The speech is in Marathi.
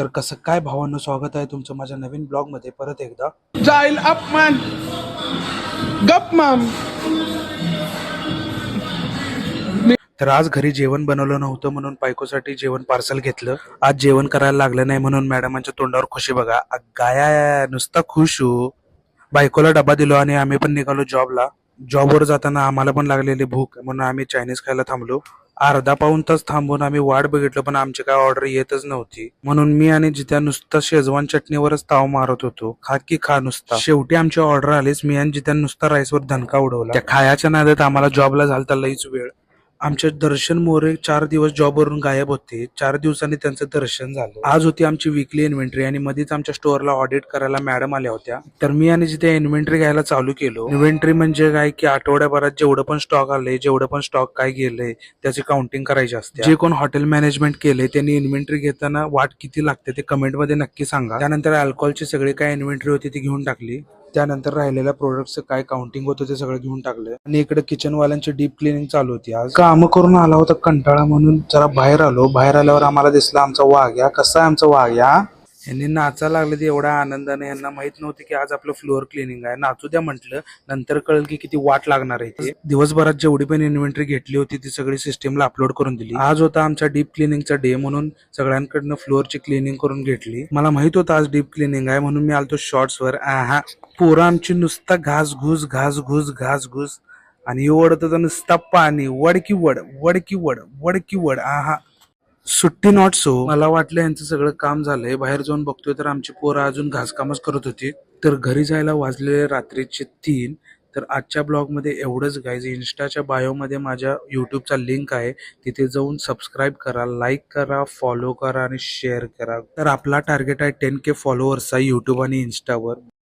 तर कसं काय भावांनो, स्वागत आहे तुमचं माझ्या नवीन ब्लॉग मध्ये परत एकदा. जाईल अपमान गप माम. तर आज घरी जेवण बनवलं नव्हतं म्हणून बायकोसाठी जेवण पार्सल घेतलं. आज जेवण करायला लागलं नाही म्हणून मॅडमांच्या तोंडावर खुशी बघा. गाया नुसता खुश हो. बायकोला डबा दिलो आणि आम्ही पण निघालो जॉबला. जॉबवर जाताना आम्हाला पण लागलेली भूक म्हणून आम्ही चायनीज खायला थांबलो. अर्धा पाऊण तास थांबून आम्ही वाट बघितलं पण आमची काय ऑर्डर येतच नव्हती. म्हणून मी आणि जित्या नुसता शेजवान चटणीवरच ताव मारत होतो. खा की खा नुसता. शेवटी आमची ऑर्डर आलीच. मी आणि जित्या नुसता राईसवर धनका उडवला. त्या खायाच्या नादात आम्हाला जॉबला झालता लईच वेळ. आमचे दर्शन मोरे 4 दिवस जॉबवरून गायब होते. 4 दिवसांनी त्यांचं दर्शन झालं. आज होती आमची विकली इन्व्हेंटरी आणि मध्येच आमच्या स्टोअरला ऑडिट करायला मॅडम आल्या होत्या. तर मी आणि जिथे इन्व्हेंटरी घ्यायला चालू केलो. इन्व्हेंटरी म्हणजे काय की आठवड्याभरात जेवढं पण स्टॉक आलंय, जेवढं पण स्टॉक काय गेलंय त्याची काउंटिंग करायची असते. जे कोण हॉटेल मॅनेजमेंट केलंय त्यांनी इन्व्हेंटरी घेताना वाट किती लागते ते कमेंट मध्ये नक्की सांगा. त्यानंतर अल्कोहोलची सगळी काय इन्व्हेंटरी होती ती घेऊन टाकली. त्यानंतर राहिलेल्या प्रोडक्टचं काय काउंटिंग होतं ते सगळं घेऊन टाकलं आणि इकडे किचन वाल्यांची डीप क्लिनिंग चालू होती. आज काम करून आला होता कंटाळा म्हणून जरा बाहेर आलो. बाहेर आल्यावर आम्हाला दिसला आमचा वाघ्या. कसा आहे आमचा वाघ्या? यांनी नाचायला लागले ते एवढ्या आनंदाने. यांना माहित नव्हते की आज आपलं फ्लोअर क्लिनिंग आहे. नाचू द्या म्हटलं. नंतर कळलं की किती वाट लागणार आहे ते. दिवसभरात जेवढी पण इन्व्हेंटरी घेतली होती ती सगळी सिस्टीमला अपलोड करून दिली. आज होता आमचा डीप क्लिनिंगचा डे म्हणून सगळ्यांकडनं फ्लोअरची क्लिनिंग करून घेतली. मला माहित होतं आज डीप क्लिनिंग आहे म्हणून मी आलतो शॉर्ट्सवर. पोरं आमची नुसता घासघूस घासघूस घासघूस आणि ओढत होता नुसता पाणी. वडकी वड वडकी वड वडकी वड. सुट्टी नॉट सो. मला वाटलं यांचं सगळं काम झालंय. बाहेर जाऊन बघतोय तर आमची पोरं अजून घासकामच करत होती. तर घरी जायला वाजले रात्रीचे 3. तर आजच्या ब्लॉग मध्ये एवढंच गाईज. इन्स्टाच्या बायो मध्ये माझ्या युट्यूबचा लिंक आहे. तिथे जाऊन सबस्क्राईब करा, लाईक करा, फॉलो करा आणि शेअर करा. तर आपला टार्गेट आहे 10K फॉलोअर्सचा युट्यूब आणि इन्स्टावर.